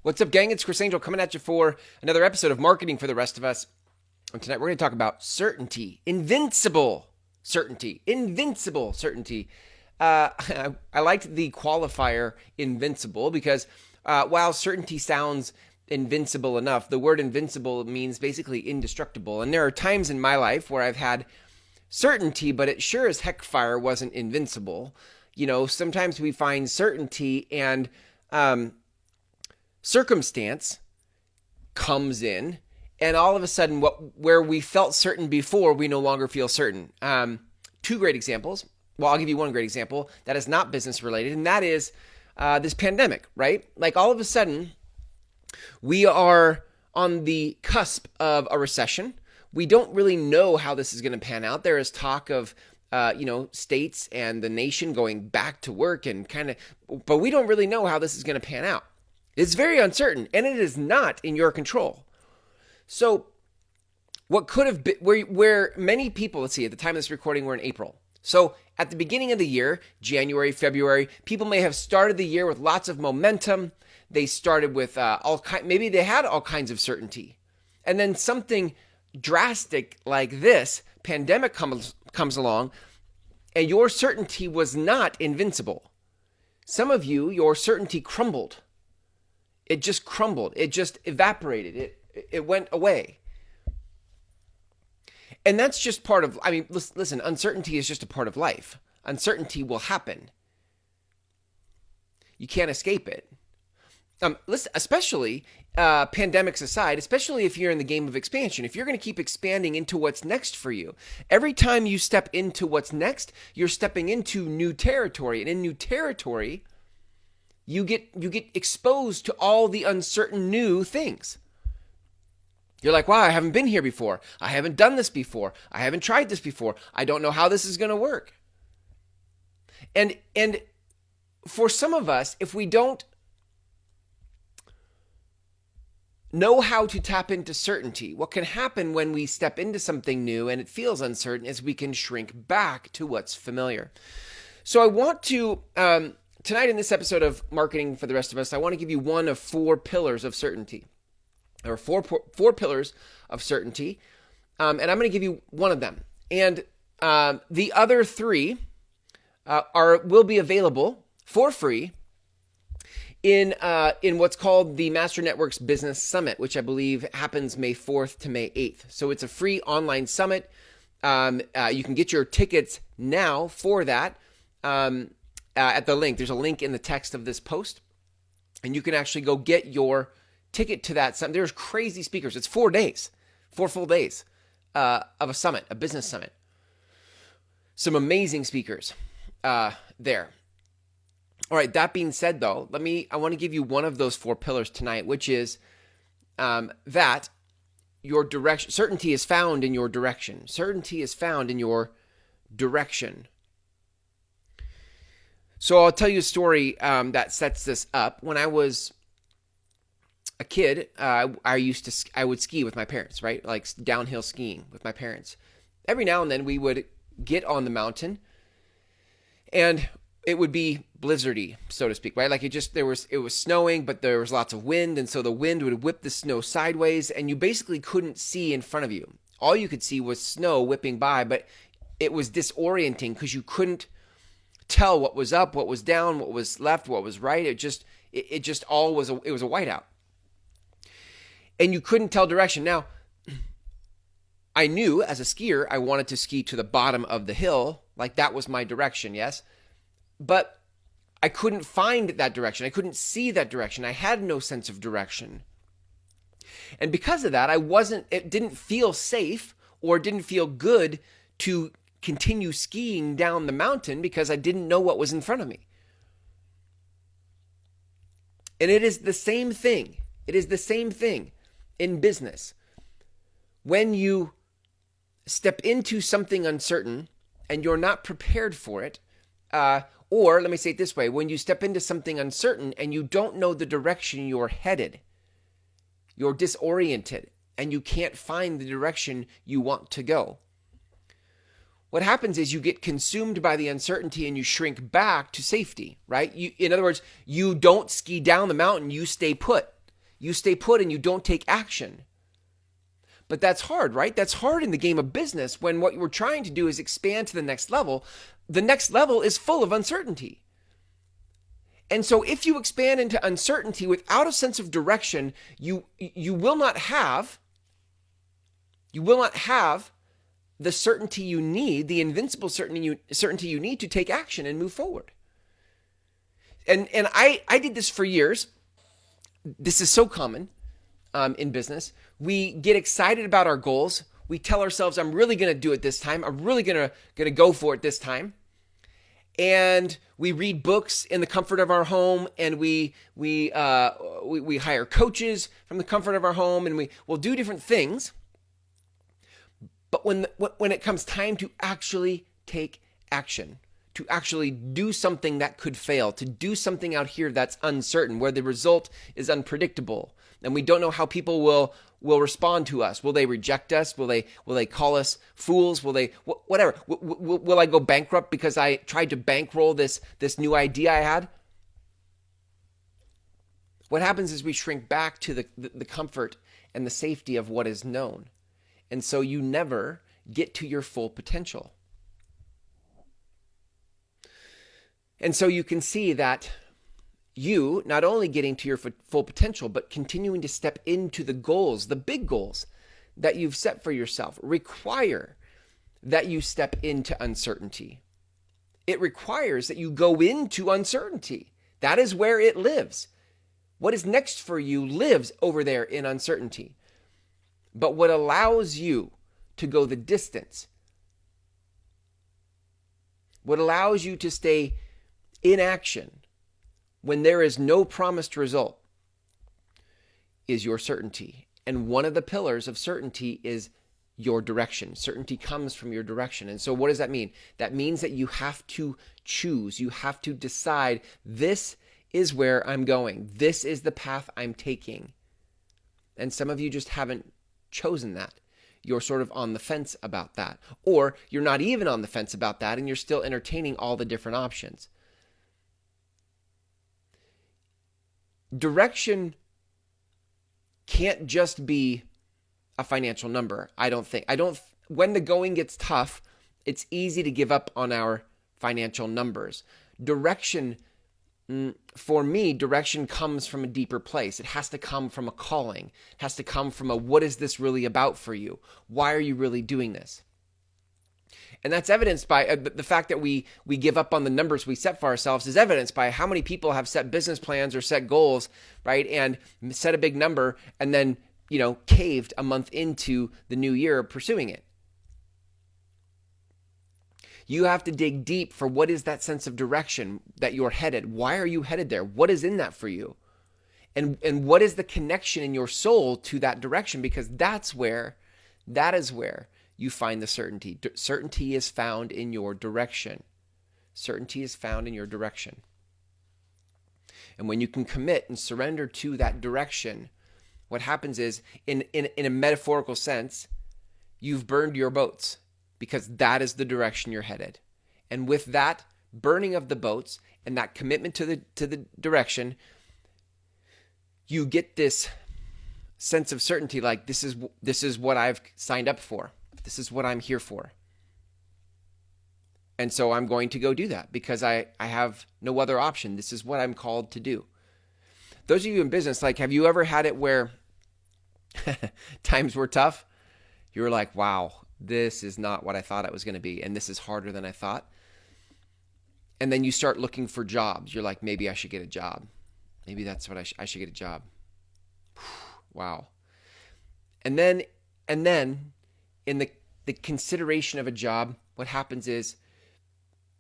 What's up, gang? It's Chris Angel coming at you for another episode of Marketing for the Rest of Us. And tonight we're going to talk about certainty, invincible certainty, invincible certainty. I liked the qualifier invincible because while certainty sounds invincible enough, the word invincible means basically indestructible. And there are times in my life where I've had certainty, but it sure as heck fire wasn't invincible. You know, sometimes we find certainty and circumstance comes in, and all of a sudden, where we felt certain before, we no longer feel certain. Two great examples. Well, I'll give you one great example that is not business related, and that is this pandemic, right? Like all of a sudden, we are on the cusp of a recession. We don't really know how this is going to pan out. There is talk of states and the nation going back to work and but we don't really know how this is going to pan out. It's very uncertain, and it is not in your control. So what could have been, where many people, let's see, at the time of this recording, we're in April. So at the beginning of the year, January, February, people may have started the year with lots of momentum. They started with maybe they had all kinds of certainty. And then something drastic like this, pandemic comes along, and your certainty was not invincible. Some of you, your certainty crumbled. It just crumbled. It just evaporated. It went away. And that's just part of, listen, uncertainty is just a part of life. Uncertainty will happen. You can't escape it. Listen, especially pandemics aside, especially if you're in the game of expansion, if you're going to keep expanding into what's next for you, every time you step into what's next, you're stepping into new territory. And in new territory, you get exposed to all the uncertain new things. You're like, wow, I haven't been here before. I haven't done this before. I haven't tried this before. I don't know how this is going to work. And for some of us, if we don't know how to tap into certainty, what can happen when we step into something new and it feels uncertain is we can shrink back to what's familiar. So I want to, tonight in this episode of Marketing for the Rest of Us, I want to give you one of four pillars of certainty. There are four pillars of certainty, and I'm going to give you one of them. And the other three will be available for free in what's called the Master Networks Business Summit, which I believe happens May 4th to May 8th. So it's a free online summit. You can get your tickets now for that at the link. There's a link in the text of this post, and you can actually go get your ticket to that summit. There's crazy speakers. It's 4 days, 4 full days of a summit, a business summit. Some amazing speakers there. All right, that being said, though, I want to give you one of those four pillars tonight, which is that your direction, certainty is found in your direction. Certainty is found in your direction. So I'll tell you a story that sets this up. When I was a kid, I would ski with my parents, right? Like downhill skiing with my parents. Every now and then we would get on the mountain, and it would be blizzardy, so to speak, right? Like it was snowing, but there was lots of wind, and so the wind would whip the snow sideways, and you basically couldn't see in front of you. All you could see was snow whipping by, but it was disorienting because you couldn't tell what was up, what was down, what was left, what was right. It was a whiteout. And you couldn't tell direction. Now, I knew as a skier, I wanted to ski to the bottom of the hill. Like that was my direction, yes? But I couldn't find that direction. I couldn't see that direction. I had no sense of direction. And because of that, it didn't feel safe or didn't feel good to continue skiing down the mountain because I didn't know what was in front of me. And it is the same thing. It is the same thing in business. When you step into something uncertain and you're not prepared for it, or let me say it this way, when you step into something uncertain and you don't know the direction you're headed, you're disoriented and you can't find the direction you want to go. What happens is you get consumed by the uncertainty and you shrink back to safety, right? In other words, you don't ski down the mountain, you stay put. you stay put and you don't take action. But that's hard, right? That's hard in the game of business when what we're trying to do is expand to the next level. The next level is full of uncertainty. And so if you expand into uncertainty without a sense of direction, you will not have the certainty you need, the invincible certainty you need to take action and move forward. And I did this for years. This is so common in business. We get excited about our goals. We tell ourselves, I'm really going to do it this time. I'm really going to go for it this time. And we read books in the comfort of our home, and we hire coaches from the comfort of our home, and we'll do different things. But when it comes time to actually take action, to actually do something that could fail, to do something out here that's uncertain, where the result is unpredictable, and we don't know how people will respond to us. Will they reject us? Will they call us fools? Will they whatever? Will I go bankrupt because I tried to bankroll this new idea I had? What happens is we shrink back to the comfort and the safety of what is known. And so you never get to your full potential. And so you can see that you not only getting to your full potential, but continuing to step into the goals, the big goals that you've set for yourself, require that you step into uncertainty. It requires that you go into uncertainty. That is where it lives. What is next for you lives over there in uncertainty. But what allows you to go the distance, what allows you to stay in action when there is no promised result, is your certainty. And one of the pillars of certainty is your direction. Certainty comes from your direction. And so what does that mean? That means that you have to choose. You have to decide, this is where I'm going. This is the path I'm taking. And some of you just haven't chosen that. You're sort of on the fence about that. Or you're not even on the fence about that and you're still entertaining all the different options. Direction can't just be a financial number, I don't think. When the going gets tough, it's easy to give up on our financial numbers. Direction, for me, direction comes from a deeper place. It has to come from a calling. It has to come from a, what is this really about for you? Why are you really doing this? And that's evidenced by the fact that we give up on the numbers we set for ourselves is evidenced by how many people have set business plans or set goals, right? And set a big number and then, caved a month into the new year pursuing it. You have to dig deep for what is that sense of direction that you're headed. Why are you headed there? What is in that for you? And what is the connection in your soul to that direction? Because that is where you find the certainty. Certainty is found in your direction. Certainty is found in your direction. And when you can commit and surrender to that direction, what happens is, in a metaphorical sense, you've burned your boats because that is the direction you're headed. And with that burning of the boats and that commitment to the direction, you get this sense of certainty, like this is what I've signed up for. This is what I'm here for. And so I'm going to go do that because I have no other option. This is what I'm called to do. Those of you in business, like, have you ever had it where times were tough? You were like, wow, this is not what I thought it was going to be. And this is harder than I thought. And then you start looking for jobs. You're like, maybe I should get a job. Maybe that's what I should get a job. Wow. And then in the consideration of a job, what happens is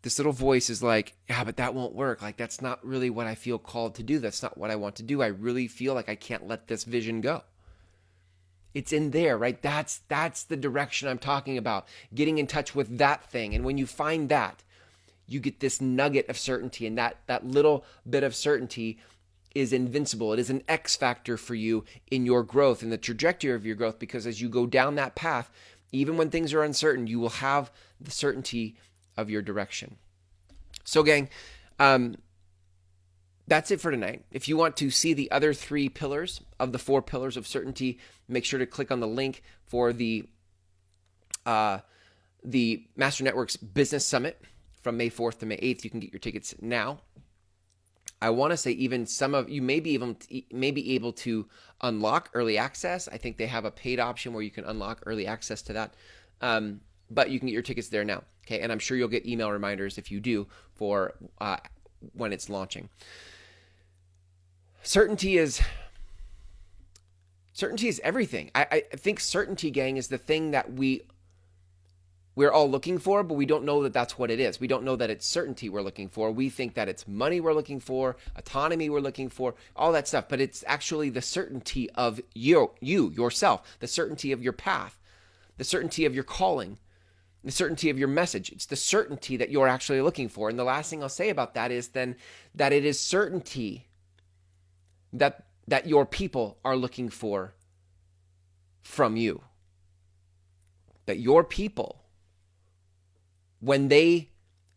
this little voice is like, yeah, but that won't work. Like, that's not really what I feel called to do. That's not what I want to do. I really feel like I can't let this vision go. It's in there, right? That's the direction I'm talking about. Getting in touch with that thing. And when you find that, you get this nugget of certainty. And that little bit of certainty is invincible. It is an X factor for you in your growth, in the trajectory of your growth, because as you go down that path, even when things are uncertain, you will have the certainty of your direction. So gang, that's it for tonight. If you want to see the other 3 pillars of the 4 pillars of certainty, make sure to click on the link for the Master Networks Business Summit from May 4th to May 8th. You can get your tickets now. I want to say even some of you may be able to unlock early access. I think they have a paid option where you can unlock early access to that. But you can get your tickets there now. Okay, and I'm sure you'll get email reminders if you do for when it's launching. Certainty is everything. I think certainty, gang, is the thing that we're all looking for, but we don't know that that's what it is. We don't know that it's certainty we're looking for. We think that it's money we're looking for, autonomy we're looking for, all that stuff. But it's actually the certainty of yourself, the certainty of your path, the certainty of your calling, the certainty of your message. It's the certainty that you're actually looking for. And the last thing I'll say about that is then that it is certainty that your people are looking for from you. That your people, when they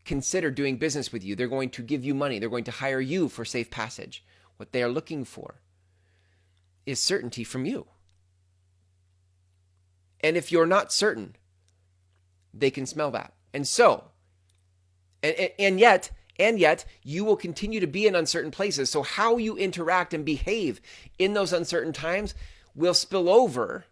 consider doing business with you, they're going to give you money. They're going to hire you for safe passage. What they are looking for is certainty from you. And if you're not certain, they can smell that. And so, and yet, you will continue to be in uncertain places. So how you interact and behave in those uncertain times will spill over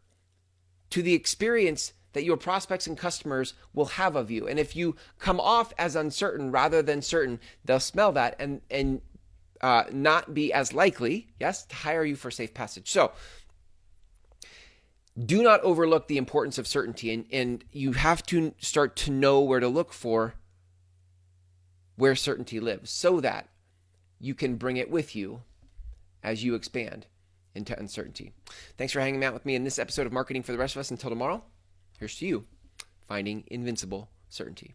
to the experience that your prospects and customers will have of you. And if you come off as uncertain rather than certain, they'll smell that and not be as likely, yes, to hire you for safe passage. So do not overlook the importance of certainty, and you have to start to know where to look for where certainty lives so that you can bring it with you as you expand into uncertainty. Thanks for hanging out with me in this episode of Marketing for the Rest of Us. Until tomorrow, here's to you, finding invincible certainty.